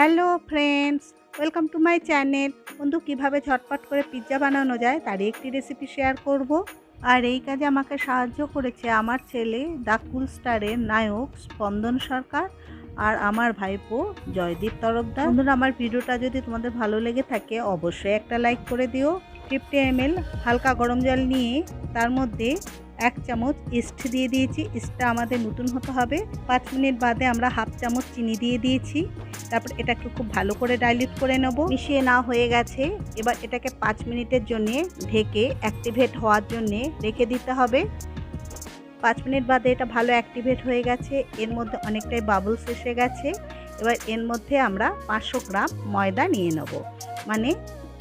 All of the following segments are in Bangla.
Hello friends, welcome to my channel. বন্ধু, কিভাবে ঝটপট করে পিৎজা বানানো যায় তারই একটি রেসিপি শেয়ার করব। আর এই কাজে আমাকে সাহায্য করেছে আমার ছেলে দ্য কুল স্টারের নায়ক স্পন্দন সরকার আর আমার ভাইপো জয়দীপ তরফদার। বন্ধুরা, আমার ভিডিওটা যদি তোমাদের ভালো লেগে থাকে অবশ্যই একটা লাইক করে দিও। 50 ml হালকা গরম জল নিয়ে তার মধ্যে 1 চামচ ইস্ট দিয়ে দিয়েছি। ইস্টটা আমাদের নতুন হতে হবে। 5 মিনিট বাদে আমরা হাফ চামচ চিনি দিয়ে দিয়েছি। তারপর এটাকে খুব ভালো করে ডাইলিউট করে নেব। মিশিয়ে না হয়ে গেছে, এবার এটাকে 5 মিনিটের জন্য ঢেকে অ্যাক্টিভেট হওয়ার জন্য রেখে দিতে হবে। 5 মিনিট বাদে এটা ভালো অ্যাক্টিভেট হয়ে গেছে, এর মধ্যে অনেকটাই বাবলস এসে গেছে। এবার এর মধ্যে আমরা 500 গ্রাম ময়দা নিয়ে নেব, মানে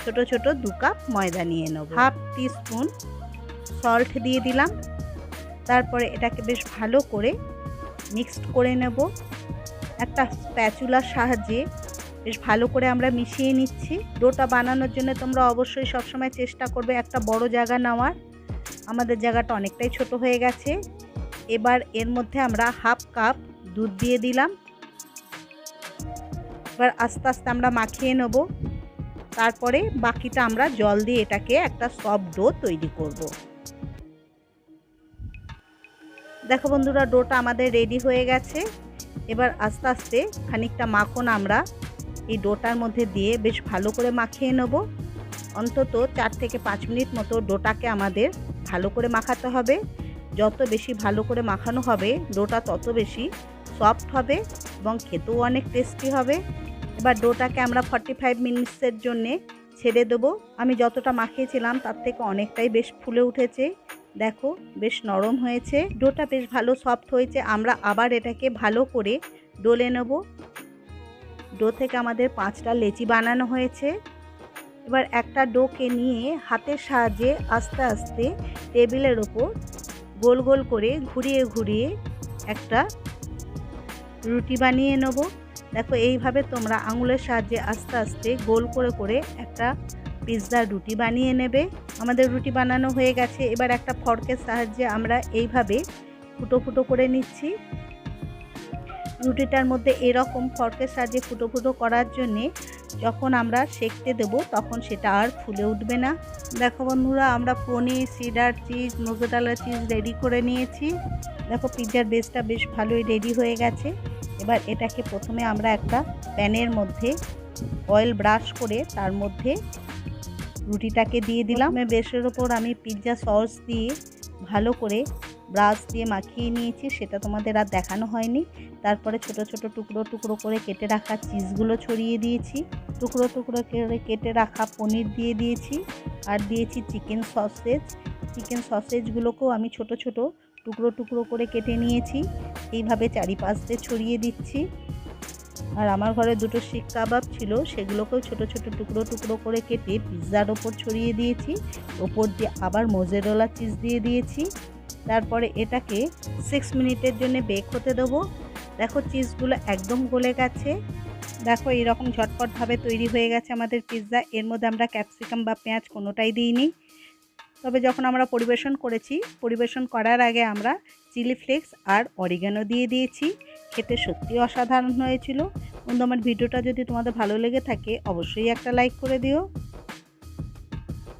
ছোট ছোট 2 কাপ ময়দা নিয়ে নেব। হাফ টিস্পুন সল্ট দিয়ে দিলাম। তারপরে এটাকে বেশ ভালো করে মিক্সড করে নেব। একটা স্প্যাচুলার সাহায্যে বেশ ভালো করে আমরা মিশিয়ে নিচ্ছি। ডোটা বানানোর জন্য তোমরা অবশ্যই সবসময় চেষ্টা করবে একটা বড় জায়গা নেওয়ার। আমাদের জায়গাটা অনেকটাই ছোট হয়ে গেছে। এবার এর মধ্যে আমরা হাফ কাপ দুধ দিয়ে দিলাম। এবার আস্তে আস্তে আমরা মাখিয়ে নেব। তারপরে বাকিটা আমরা জল দিয়ে এটাকে একটা সফট ডো তৈরি করব। দেখো বন্ধুরা, ডোটা আমাদের রেডি হয়ে গেছে। এবার আস্তে আস্তে খানিকটা মাখন আমরা এই ডোটার মধ্যে দিয়ে বেশ ভালো করে মাখিয়ে নেব। অন্তত 4 থেকে 5 মিনিট মতো ডোটাকে আমাদের ভালো করে মাখাতে হবে। যত বেশি ভালো করে মাখানো হবে ডোটা তত বেশি সফট হবে এবং খেতেও অনেক টেস্টি হবে। এবার ডোটাকে আমরা 45 মিনিটসের জন্যে ছেড়ে দেবো। আমি যতটা মাখিয়েছিলাম তার থেকে অনেকটাই বেশ ফুলে উঠেছে। দেখো, বেশ নরম হয়েছে, ডোটা বেশ ভালো সফট হয়েছে। আমরা আবার এটাকে ভালো করে ডলে নেব। ডো থেকে আমাদের 5টা লেচি বানানো হয়েছে। এবার একটা ডোকে নিয়ে হাতের সাহায্যে আস্তে আস্তে টেবিলের ওপর গোল গোল করে ঘুরিয়ে ঘুরিয়ে একটা রুটি বানিয়ে নেব। দেখো, এইভাবে তোমরা আঙুলের সাহায্যে আস্তে আস্তে গোল করে করে একটা পিৎজার রুটি বানিয়ে নেবে। আমাদের রুটি বানানো হয়ে গেছে। এবার একটা ফর্কের সাহায্যে আমরা এইভাবে ফুটো ফুটো করে নিচ্ছি। রুটিটার মধ্যে এরকম ফর্কের সাহায্যে ফুটো ফুটো করার জন্যে যখন আমরা সেঁকতে দেব তখন সেটা আর ফুলে উঠবে না। দেখো বন্ধুরা, আমরা paneer, cheddar cheese, mozzarella cheese ready করে নিয়েছি। দেখো, পিৎজার বেসটা বেশ ভালোই রেডি হয়ে গেছে। এবার এটাকে প্রথমে আমরা একটা প্যানের মধ্যে অয়েল ব্রাশ করে তার মধ্যে রুটিটাকে দিয়ে দিলাম। বেসের ওপর আমি পিৎজা সস দিয়ে ভালো করে ব্রাশ দিয়ে মাখিয়ে নিয়েছি, সেটা তোমাদের আর দেখানো হয়নি। তারপরে ছোট ছোট টুকরো টুকরো করে কেটে রাখা চিজগুলো ছড়িয়ে দিয়েছি। টুকরো টুকরো করে কেটে রাখা পনির দিয়ে দিয়েছি আর দিয়েছি চিকেন সসেজ। চিকেন সসেজগুলোকেও আমি ছোট ছোট টুকরো টুকরো করে কেটে নিয়েছি। এইভাবে চারিপাশ দিয়ে ছড়িয়ে দিচ্ছি। আর আমার ঘরে 2টো শিক কাবাব ছিল, সেগুলোকেও ছোট ছোট টুকরো টুকরো করে কেটে পিৎজার ওপর ছড়িয়ে দিয়েছি। ওপর দিয়ে আবার মোজারেলা চিজ দিয়ে দিয়েছি। তারপরে এটাকে 6 মিনিটের জন্য বেক হতে দেবো। দেখো, চিজগুলো একদম গলে গেছে। দেখো, এরকম ঝটপটভাবে তৈরি হয়ে গেছে আমাদের পিৎজা। এর মধ্যে আমরা ক্যাপসিকাম বা পেঁয়াজ কোনোটাই দিইনি। তবে যখন আমরা পরিবেশন করেছি, পরিবেশন করার আগে আমরা চিলি ফ্লেক্স আর অরিগানো দিয়ে দিয়েছি। খেতে সত্যি অসাধারণ হয়েছিল। বন্ধু, আমার ভিডিওটা যদি তোমাদের ভালো লেগে থাকে অবশ্যই একটা লাইক করে দিও।